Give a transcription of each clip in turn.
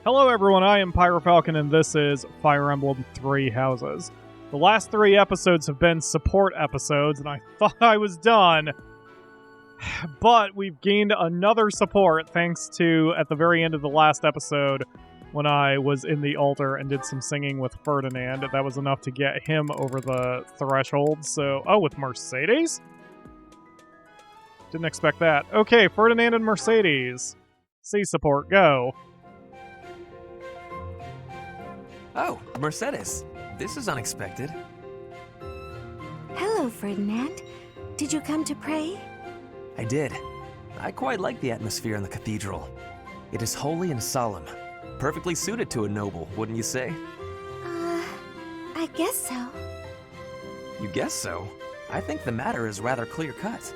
Hello everyone, I am PyroFalkon and this is Fire Emblem 3 Houses. The last 3 episodes have been support episodes and I thought I was done, but we've gained another support thanks to, at the very end of the last episode, when I was in the altar and did some singing with Ferdinand. That was enough to get him over the threshold, so... Oh, with Mercedes? Didn't expect that. Okay, Ferdinand and Mercedes. C support, go. Oh, Mercedes. This is unexpected. Hello, Ferdinand. Did you come to pray? I did. I quite like the atmosphere in the cathedral. It is holy and solemn. Perfectly suited to a noble, wouldn't you say? I guess so. You guess so? I think the matter is rather clear-cut.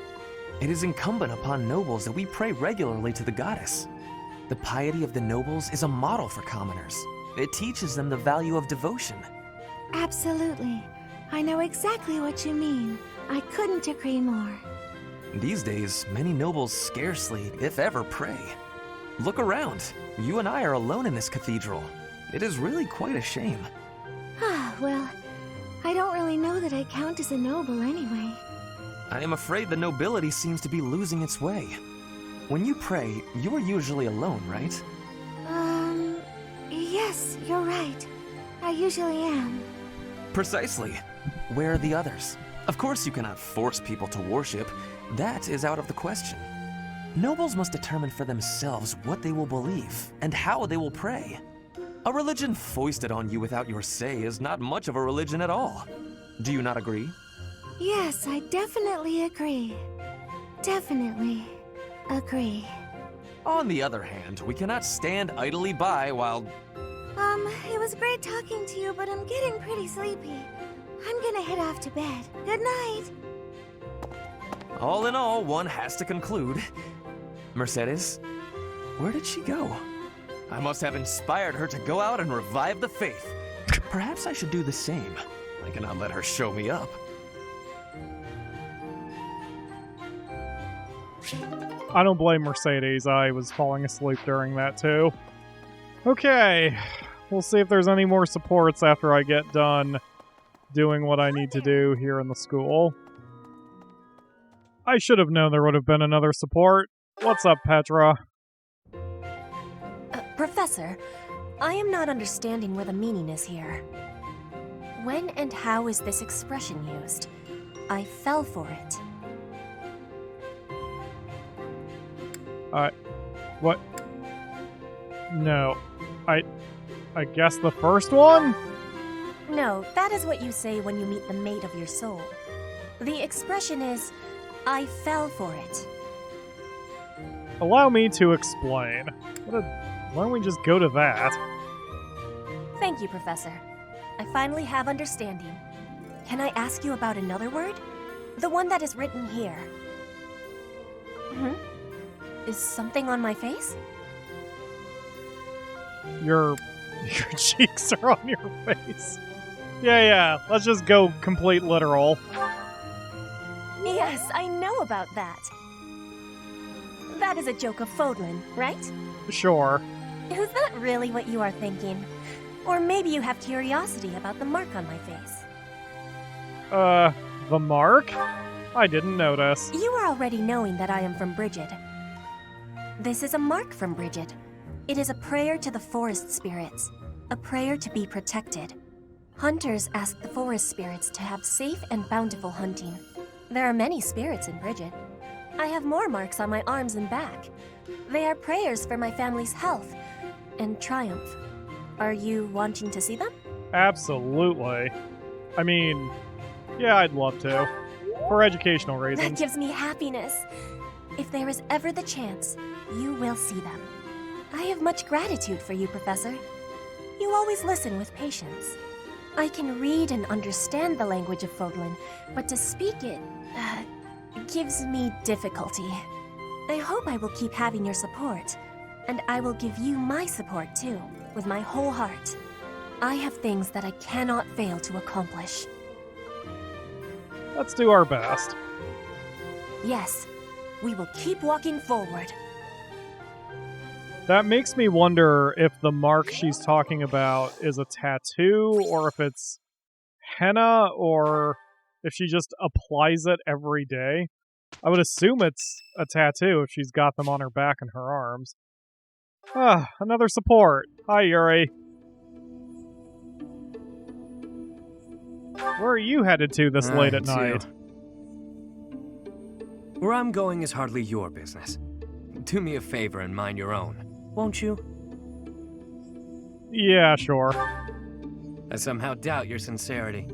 It is incumbent upon nobles that we pray regularly to the goddess. The piety of the nobles is a model for commoners. It teaches them the value of devotion. Absolutely. I know exactly what you mean. I couldn't agree more. These days, many nobles scarcely, if ever, pray. Look around. You and I are alone in this cathedral. It is really quite a shame. Well, I don't really know that I count as a noble anyway. I am afraid the nobility seems to be losing its way. When you pray, you are usually alone, right? Yes, you're right. I usually am. Precisely. Where are the others? Of course you cannot force people to worship. That is out of the question. Nobles must determine for themselves what they will believe and how they will pray. A religion foisted on you without your say is not much of a religion at all. Do you not agree? Yes, I definitely agree. Definitely agree. On the other hand, we cannot stand idly by while... It was great talking to you, but I'm getting pretty sleepy. I'm gonna head off to bed. Good night. All in all, one has to conclude. Mercedes, where did she go? I must have inspired her to go out and revive the faith. Perhaps I should do the same. I cannot let her show me up. I don't blame Mercedes, I was falling asleep during that too. Okay, we'll see if there's any more supports after I get done doing what I need to do here in the school. I should have known there would have been another support. What's up, Petra? Professor, I am not understanding where the meaning is here. When and how is this expression used? I fell for it. What? No. I guess the first one? No, that is what you say when you meet the mate of your soul. The expression is, I fell for it. Allow me to explain. Why don't we just go to that? Thank you, Professor. I finally have understanding. Can I ask you about another word? The one that is written here. Is something on my face? Your cheeks are on your face. Yeah, let's just go complete literal. Yes, I know about that. That is a joke of Fodlan, right? Sure. Is that really what you are thinking? Or maybe you have curiosity about the mark on my face. The mark? I didn't notice. You are already knowing that I am from Brigid. This is a mark from Brigid. It is a prayer to the forest spirits, a prayer to be protected. Hunters ask the forest spirits to have safe and bountiful hunting. There are many spirits in Brigid. I have more marks on my arms and back. They are prayers for my family's health and triumph. Are you wanting to see them? Absolutely. I mean, yeah, I'd love to. For educational That reasons. gives me happiness. If there is ever the chance, you will see them. I have much gratitude for you, Professor. You always listen with patience. I can read and understand the language of Fodlan, but to speak it gives me difficulty. I hope I will keep having your support, and I will give you my support too, with my whole heart. I have things that I cannot fail to accomplish. Let's do our best. Yes, we will keep walking forward. That makes me wonder if the mark she's talking about is a tattoo, or if it's henna, or if she just applies it every day. I would assume it's a tattoo if she's got them on her back and her arms. Ah, another support. Hi, Yuri. Where are you headed to this late at night? Where I'm going is hardly your business. Do me a favor and mind your own, won't you? Yeah, sure. I somehow doubt your sincerity.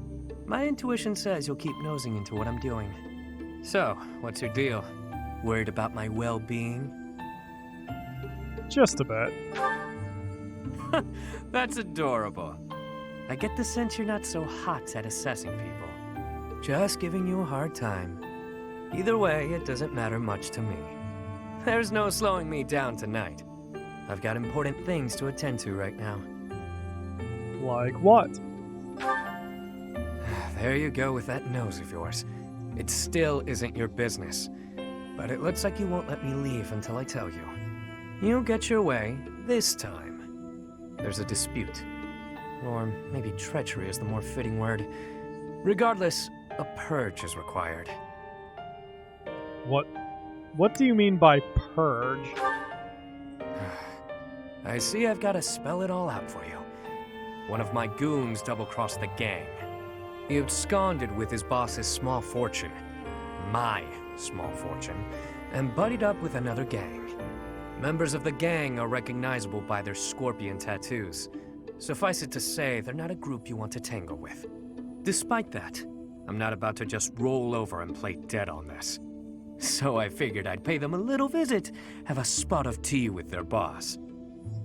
My intuition says you'll keep nosing into what I'm doing. So, what's your deal? Worried about my well-being? Just a bit. That's adorable. I get the sense you're not so hot at assessing people. Just giving you a hard time. Either way, it doesn't matter much to me. There's no slowing me down tonight. I've got important things to attend to right now. Like what? There you go with that nose of yours. It still isn't your business. But it looks like you won't let me leave until I tell you. You'll get your way this time. There's a dispute. Or maybe treachery is the more fitting word. Regardless, a purge is required. What do you mean by purge? I see I've got to spell it all out for you. One of my goons double-crossed the gang. He absconded with his boss's small fortune, my small fortune, and buddied up with another gang. Members of the gang are recognizable by their scorpion tattoos. Suffice it to say, they're not a group you want to tangle with. Despite that, I'm not about to just roll over and play dead on this. So I figured I'd pay them a little visit, have a spot of tea with their boss.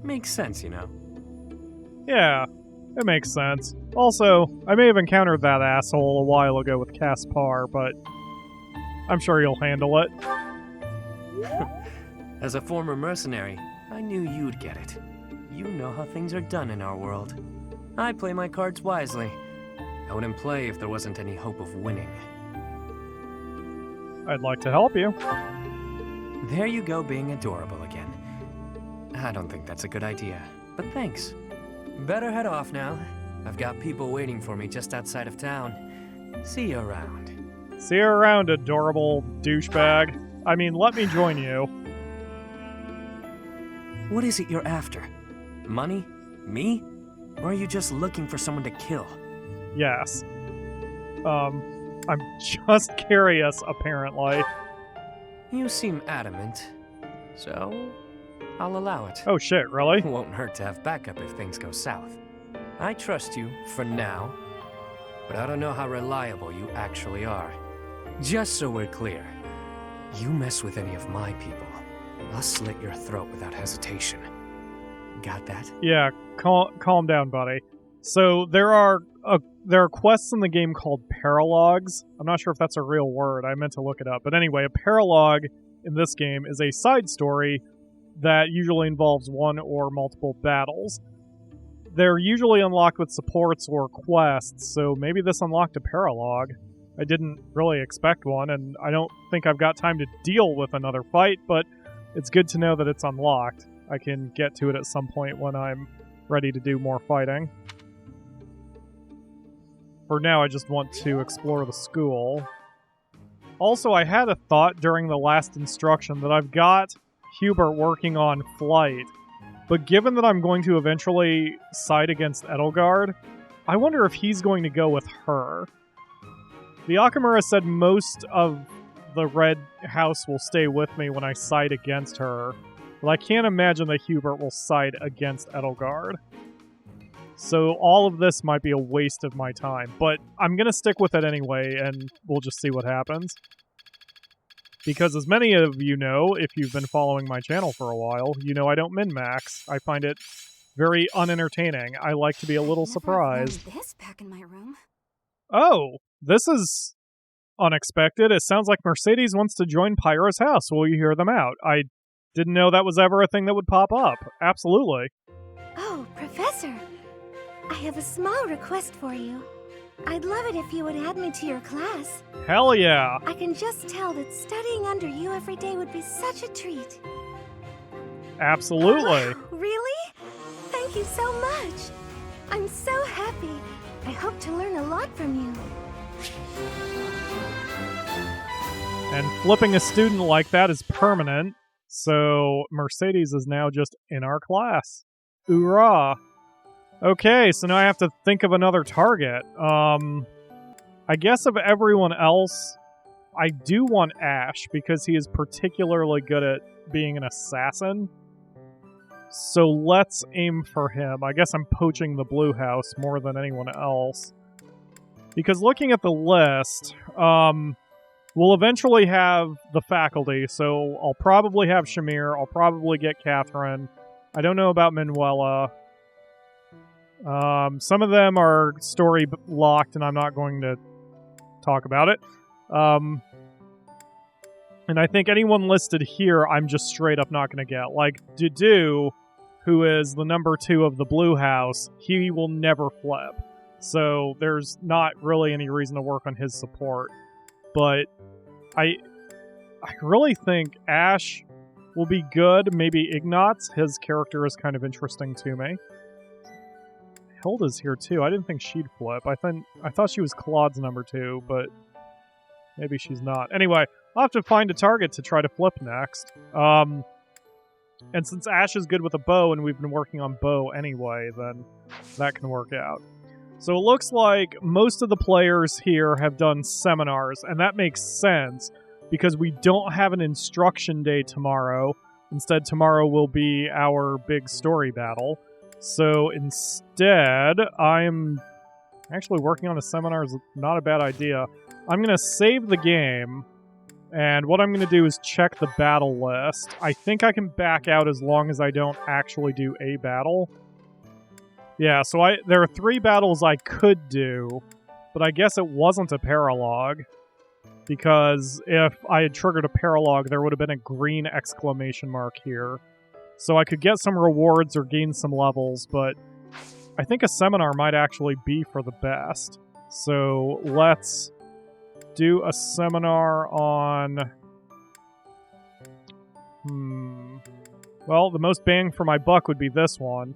Makes sense, you know? Yeah, it makes sense. Also, I may have encountered that asshole a while ago with Caspar, but I'm sure you'll handle it. As a former mercenary, I knew you'd get it. You know how things are done in our world. I play my cards wisely. I wouldn't play if there wasn't any hope of winning. I'd like to help you. There you go, being adorable again. I don't think that's a good idea, but thanks. Better head off now. I've got people waiting for me just outside of town. See you around. See you around, adorable douchebag. I mean, let me join you. What is it you're after? Money? Me? Or are you just looking for someone to kill? Yes. I'm just curious, apparently. You seem adamant, so I'll allow it. Oh shit, really? Won't hurt to have backup if things go south. I trust you, for now, but I don't know how reliable you actually are. Just so we're clear, you mess with any of my people, I'll slit your throat without hesitation. Got that? Yeah, calm down, buddy. So there are quests in the game called paralogs. I'm not sure if that's a real word. I meant to look it up. But anyway, a paralog in this game is a side story that usually involves one or multiple battles. They're usually unlocked with supports or quests, so maybe this unlocked a paralog. I didn't really expect one, and I don't think I've got time to deal with another fight, but it's good to know that it's unlocked. I can get to it at some point when I'm ready to do more fighting. For now, I just want to explore the school. Also, I had a thought during the last instruction that I've got Hubert working on flight, but given that I'm going to eventually side against Edelgard, I wonder if he's going to go with her. The Akamura said most of the Red House will stay with me when I side against her, but I can't imagine that Hubert will side against Edelgard. So all of this might be a waste of my time, but I'm going to stick with it anyway, and we'll just see what happens. Because as many of you know, if you've been following my channel for a while, you know I don't min-max. I find it very unentertaining. I like to be a little surprised. This back in my room. Oh, this is unexpected. It sounds like Mercedes wants to join Pyro's house. Will you hear them out? I didn't know that was ever a thing that would pop up. Absolutely. Oh, Professor. I have a small request for you. I'd love it if you would add me to your class. Hell yeah. I can just tell that studying under you every day would be such a treat. Absolutely. Wow, really? Thank you so much. I'm so happy. I hope to learn a lot from you. And flipping a student like that is permanent, so Mercedes is now just in our class. Hoorah! Okay, so now I have to think of another target. I guess of everyone else, I do want Ash, because he is particularly good at being an assassin. So let's aim for him. I guess I'm poaching the blue house more than anyone else. Because looking at the list, we'll eventually have the faculty, so I'll probably have Shamir, I'll probably get Catherine. I don't know about Manuela. Some of them are story locked, and I'm not going to talk about it. And I think anyone listed here, I'm just straight up not going to get. Like, Dudu, who is the number 2 of the blue house, he will never flip. So there's not really any reason to work on his support. But I really think Ash will be good. Maybe Ignatz. His character is kind of interesting to me. Hilda's here too. I didn't think she'd flip. I thought she was Claude's number 2, but maybe she's not. Anyway, I'll have to find a target to try to flip next. And since Ash is good with a bow, and we've been working on bow anyway, then that can work out. So it looks like most of the players here have done seminars, and that makes sense because we don't have an instruction day tomorrow. Instead, tomorrow will be our big story battle. So instead, I'm actually working on a seminar is not a bad idea. I'm going to save the game, and what I'm going to do is check the battle list. I think I can back out as long as I don't actually do a battle. Yeah, so there are 3 battles I could do, but I guess it wasn't a paralog, because if I had triggered a paralog, there would have been a green exclamation mark here. So I could get some rewards or gain some levels, but I think a seminar might actually be for the best. So let's do a seminar on... Well, the most bang for my buck would be this one.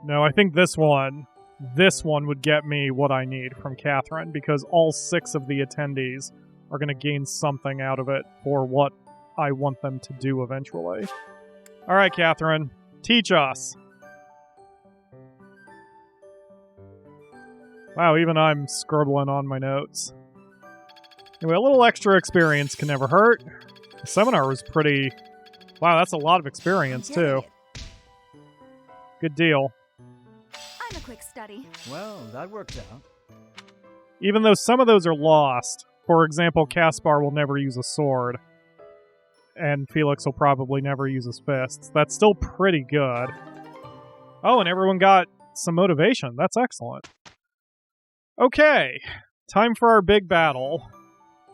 No, I think this one would get me what I need from Catherine, because all 6 of the attendees are going to gain something out of it for what I want them to do eventually. All right, Catherine, teach us. Wow, even I'm scribbling on my notes. Anyway, a little extra experience can never hurt. The seminar was pretty... Wow, that's a lot of experience, too. Good deal. I'm a quick study. Well, that worked out. Even though some of those are lost. For example, Caspar will never use a sword. And Felix will probably never use his fists. That's still pretty good. Oh, and everyone got some motivation. That's excellent. Okay, time for our big battle.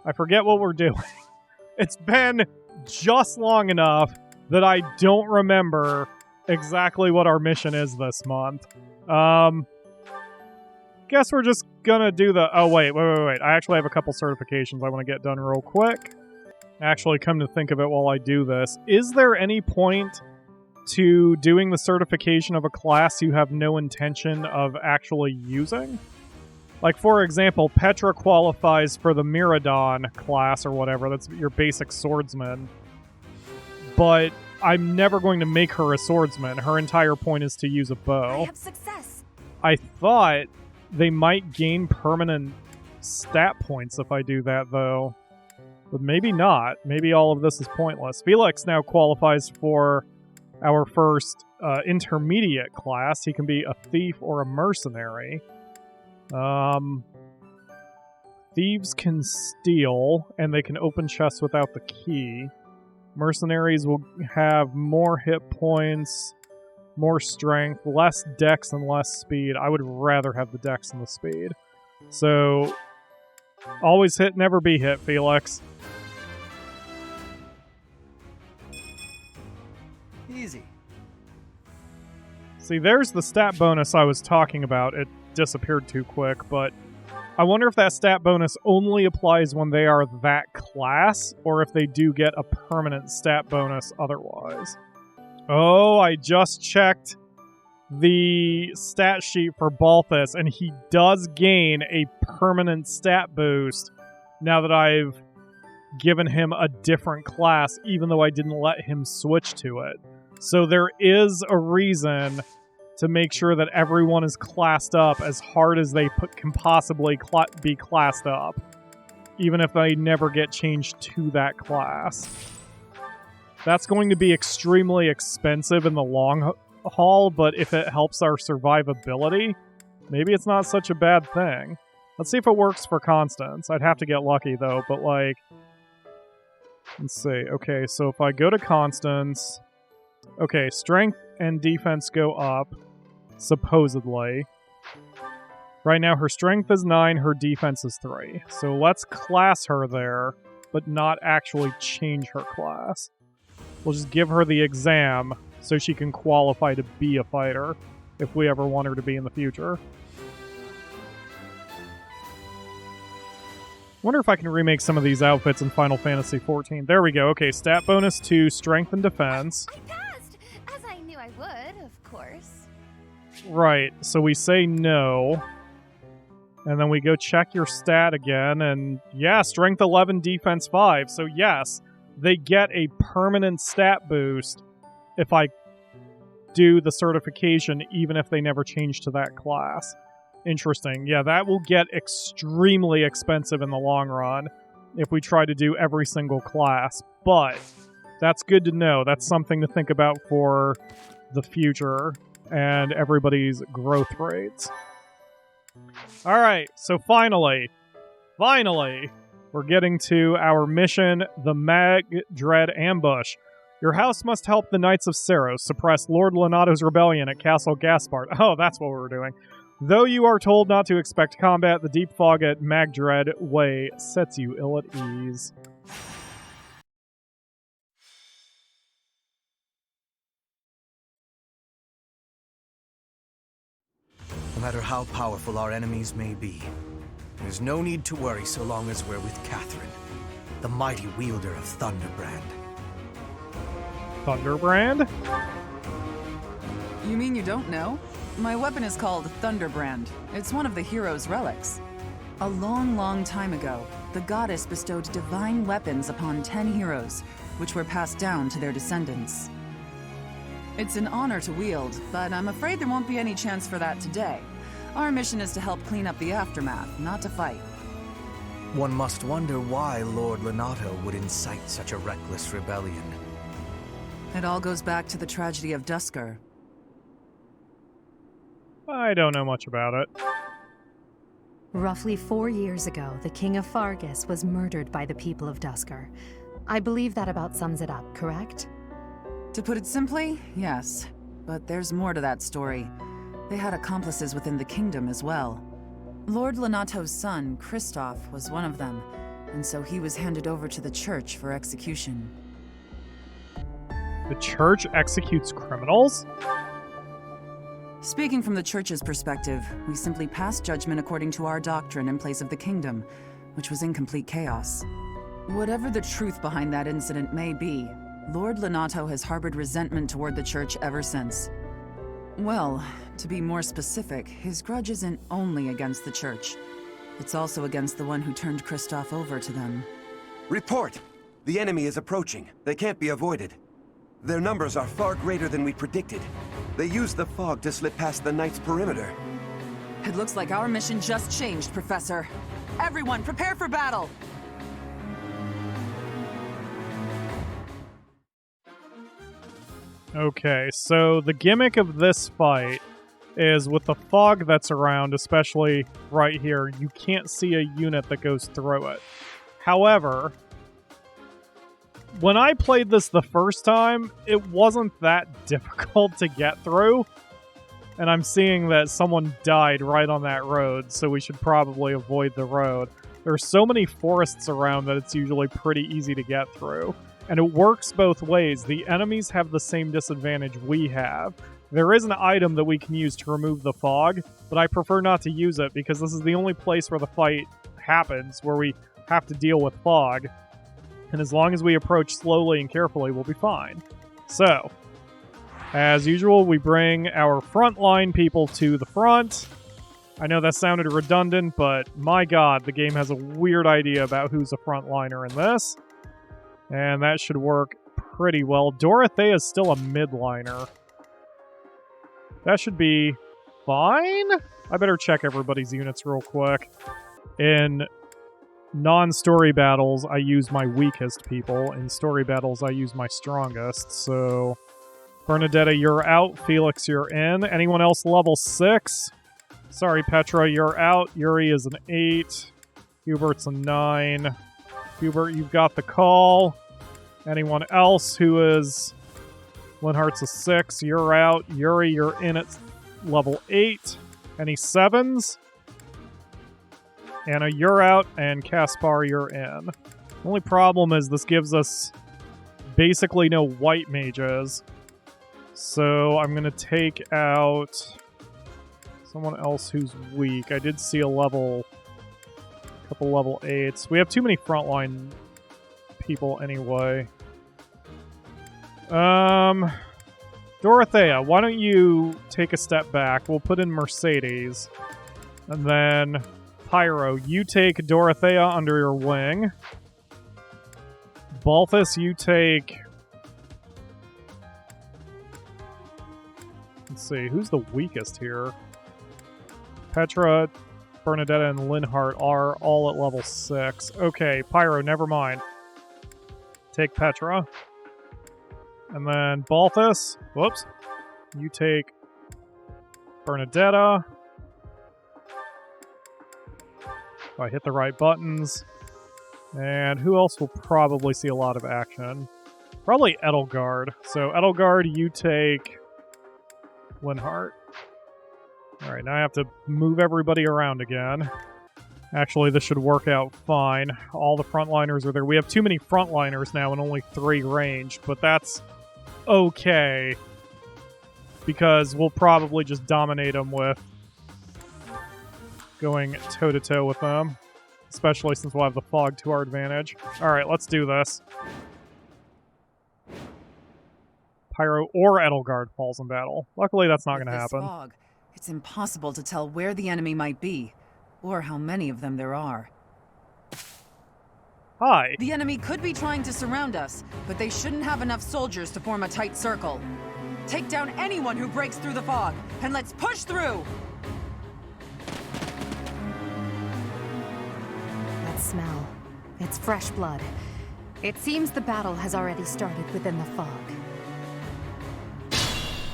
I forget what we're doing. It's been just long enough that I don't remember exactly what our mission is this month. Guess we're just gonna do the... Oh, wait. I actually have a couple certifications I want to get done real quick. Actually, come to think of it while I do this, is there any point to doing the certification of a class you have no intention of actually using? Like, for example, Petra qualifies for the Miradon class or whatever. That's your basic swordsman. But I'm never going to make her a swordsman. Her entire point is to use a bow. I have success. I thought they might gain permanent stat points if I do that, though. But maybe not. Maybe all of this is pointless. Felix now qualifies for our first intermediate class. He can be a thief or a mercenary. Thieves can steal, and they can open chests without the key. Mercenaries will have more hit points, more strength, less dex and less speed. I would rather have the dex and the speed. So, always hit, never be hit, Felix. Easy. See, there's the stat bonus I was talking about. It disappeared too quick, but I wonder if that stat bonus only applies when they are that class, or if they do get a permanent stat bonus otherwise. Oh, I just checked the stat sheet for Balthus, and he does gain a permanent stat boost now that I've given him a different class, even though I didn't let him switch to it. So there is a reason to make sure that everyone is classed up as hard as they can possibly be classed up, even if they never get changed to that class. That's going to be extremely expensive in the long haul, but if it helps our survivability, maybe it's not such a bad thing. Let's see if it works for Constance. I'd have to get lucky, though, but, like... Let's see. Okay, so if I go to Constance... Okay, strength and defense go up, supposedly. Right now, her strength is 9, her defense is 3. So let's class her there, but not actually change her class. We'll just give her the exam so she can qualify to be a fighter if we ever want her to be in the future. Wonder if I can remake some of these outfits in Final Fantasy XIV. There we go. Okay, stat bonus to strength and defense. I passed, as I knew I would, of course. Right, so we say no. And then we go check your stat again, and yeah, strength 11, defense 5. So yes, they get a permanent stat boost if I do the certification, even if they never change to that class. Interesting. Yeah, that will get extremely expensive in the long run if we try to do every single class. But that's good to know. That's something to think about for the future and everybody's growth rates. Alright, so finally, we're getting to our mission, the Magdred Ambush. Your house must help the Knights of Seros suppress Lord Lonato's rebellion at Castle Gaspard. Oh, that's what we were doing. Though you are told not to expect combat, the deep fog at Magdred Way sets you ill at ease. No matter how powerful our enemies may be, there's no need to worry so long as we're with Catherine, the mighty wielder of Thunderbrand. Thunderbrand? You mean you don't know? My weapon is called Thunderbrand. It's one of the hero's relics. A long, long time ago, the goddess bestowed divine weapons upon 10 heroes, which were passed down to their descendants. It's an honor to wield, but I'm afraid there won't be any chance for that today. Our mission is to help clean up the aftermath, not to fight. One must wonder why Lord Lonato would incite such a reckless rebellion. It all goes back to the tragedy of Duscur. I don't know much about it. Roughly 4 years ago, the King of Fargus was murdered by the people of Duscur. I believe that about sums it up, correct? To put it simply, yes. But there's more to that story. They had accomplices within the kingdom as well. Lord Lonato's son, Kristoff, was one of them, and so he was handed over to the church for execution. The church executes criminals? Speaking from the church's perspective, we simply passed judgment according to our doctrine in place of the kingdom, which was in complete chaos. Whatever the truth behind that incident may be, Lord Lonato has harbored resentment toward the church ever since. Well, to be more specific, his grudge isn't only against the church. It's also against the one who turned Kristoff over to them. Report! The enemy is approaching. They can't be avoided. Their numbers are far greater than we predicted. They used the fog to slip past the Knight's perimeter. It looks like our mission just changed, Professor. Everyone, prepare for battle! Okay, so the gimmick of this fight is with the fog that's around, especially right here, you can't see a unit that goes through it. However, when I played this the first time, it wasn't that difficult to get through. And I'm seeing that someone died right on that road, so we should probably avoid the road. There are so many forests around that it's usually pretty easy to get through. And it works both ways. The enemies have the same disadvantage we have. There is an item that we can use to remove the fog, but I prefer not to use it because this is the only place where the fight happens, where we have to deal with fog. And as long as we approach slowly and carefully, we'll be fine. So, As usual, we bring our frontline people to the front. I know that sounded redundant, but my god, the game has a weird idea about who's a frontliner in this. And that should work pretty well. Dorothea is still a midliner. That should be fine. I better check everybody's units real quick. In non-story battles, I use my weakest people. In story battles, I use my strongest. So, Bernadetta, you're out. Felix, you're in. Anyone else level 6? Sorry, Petra, you're out. Yuri is an 8. Hubert's a 9. Hubert, you've got the call. Anyone else who is... Linhart's a 6. You're out. Yuri, you're in at level 8. Any 7s? Anna, you're out. And Caspar, you're in. The only problem is this gives us basically no white mages. So I'm going to take out... someone else who's weak. I did see a couple level 8s. We have too many frontline people anyway. Dorothea, why don't you take a step back? We'll put in Mercedes. And then, Pyro, you take Dorothea under your wing. Balthus, you take... Let's see, who's the weakest here? Petra, Bernadetta, and Linhart are all at level 6. Okay, Pyro, never mind. Take Petra. And then Balthus. Whoops. You take Bernadetta. If I hit the right buttons. And who else will probably see a lot of action? Probably Edelgard. So Edelgard, you take Linhart. Alright, now I have to move everybody around again. Actually, this should work out fine. All the frontliners are there. We have too many frontliners now and only 3 ranged, but that's okay. Because we'll probably just dominate them with going toe-to-toe with them. Especially since we'll have the fog to our advantage. Alright, let's do this. Pyro or Edelgard falls in battle. Luckily, that's not going to happen. Fog, it's impossible to tell where the enemy might be, or how many of them there are. Hi. The enemy could be trying to surround us, but they shouldn't have enough soldiers to form a tight circle. Take down anyone who breaks through the fog, and let's push through! That smell. It's fresh blood. It seems the battle has already started within the fog.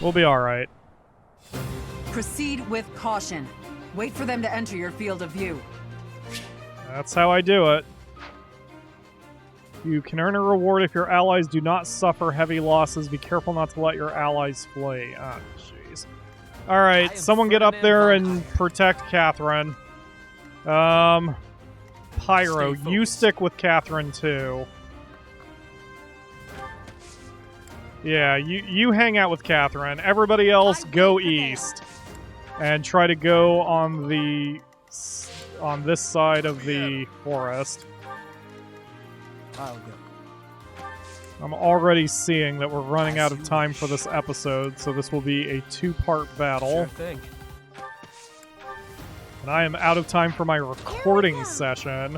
We'll be alright. Proceed with caution. Wait for them to enter your field of view. That's how I do it. You can earn a reward if your allies do not suffer heavy losses. Be careful not to let your allies flee. Ah, jeez. Alright, someone get up there and protect Catherine. Pyro, you stick with Catherine too. Yeah, you hang out with Catherine. Everybody else go east. And try to go on this side of the forest. I'll go. I'm already seeing that we're running out of time for this episode, so this will be a 2-part battle. Sure thing. And I am out of time for my recording session,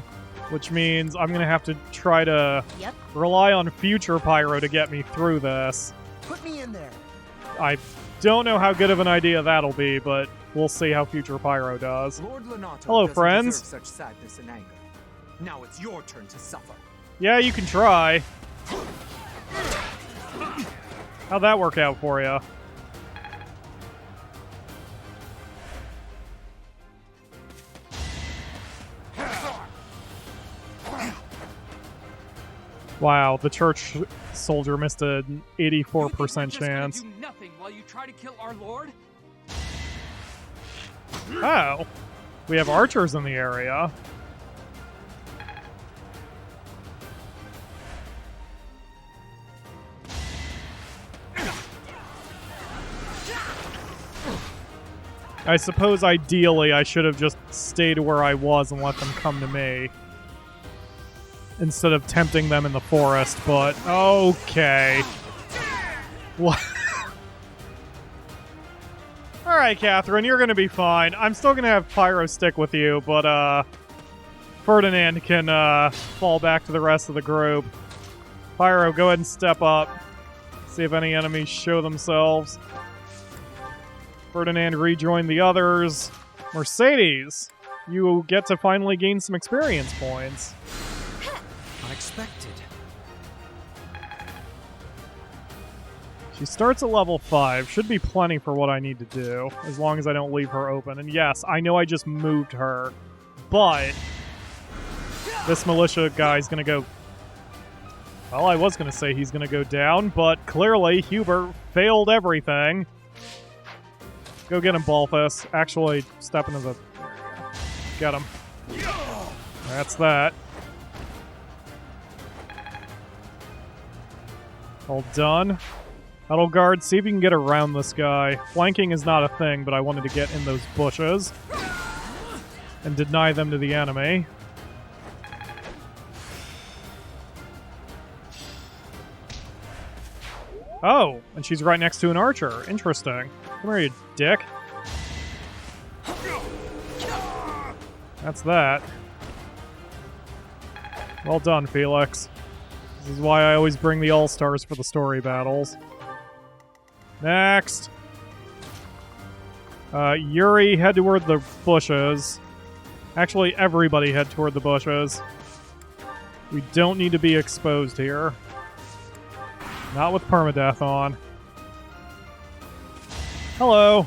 which means I'm going to have to try to rely on future Pyro to get me through this. Put me in there. I don't know how good of an idea that'll be, but we'll see how future Pyro does. Lord Lenato Hello, doesn't friends. deserve such sadness and anger. Now it's your turn to suffer. Yeah, you can try. How'd that work out for you? Wow, the church soldier missed an 84% chance. Do nothing while you try to kill our lord? Oh, we have archers in the area. I suppose ideally I should have just stayed where I was and let them come to me instead of tempting them in the forest, but okay. What? Alright, Catherine, you're gonna be fine. I'm still gonna have Pyro stick with you, but, Ferdinand can, fall back to the rest of the group. Pyro, go ahead and step up. See if any enemies show themselves. Ferdinand, rejoin the others. Mercedes, you get to finally gain some experience points. Unexpected. She starts at level 5. Should be plenty for what I need to do, as long as I don't leave her open. And yes, I know I just moved her, but this militia guy's gonna go... Well, I was gonna say he's gonna go down, but clearly Hubert failed everything. Go get him, Balthus. Actually, step into the... Get him. That's that. All done. Edelgard, see if you can get around this guy. Flanking is not a thing, but I wanted to get in those bushes and deny them to the enemy. Oh, and she's right next to an archer. Interesting. Come here, you dick. That's that. Well done, Felix. This is why I always bring the all-stars for the story battles. Next. Yuri, head toward the bushes. Actually, everybody head toward the bushes. We don't need to be exposed here. Not with permadeath on. Hello.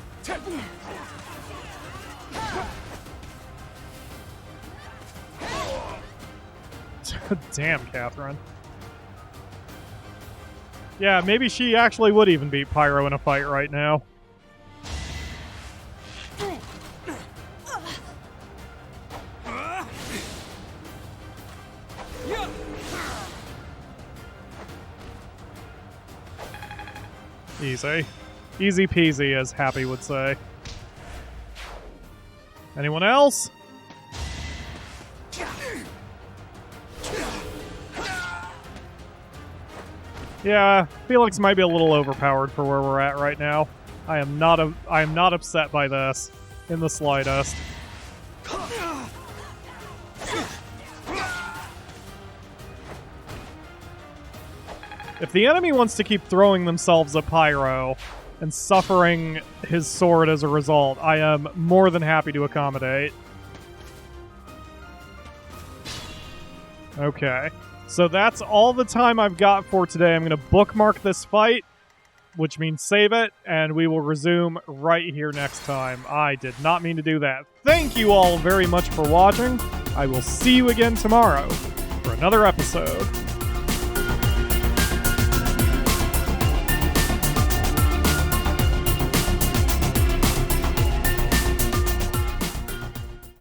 Damn, Catherine. Yeah, maybe she actually would even beat Pyro in a fight right now. Easy. Easy peasy, as Happy would say. Anyone else? Yeah, Felix might be a little overpowered for where we're at right now. I am not upset by this in the slightest. If the enemy wants to keep throwing themselves at Pyro and suffering his sword as a result, I am more than happy to accommodate. Okay. So that's all the time I've got for today. I'm going to bookmark this fight, which means save it, and we will resume right here next time. I did not mean to do that. Thank you all very much for watching. I will see you again tomorrow for another episode.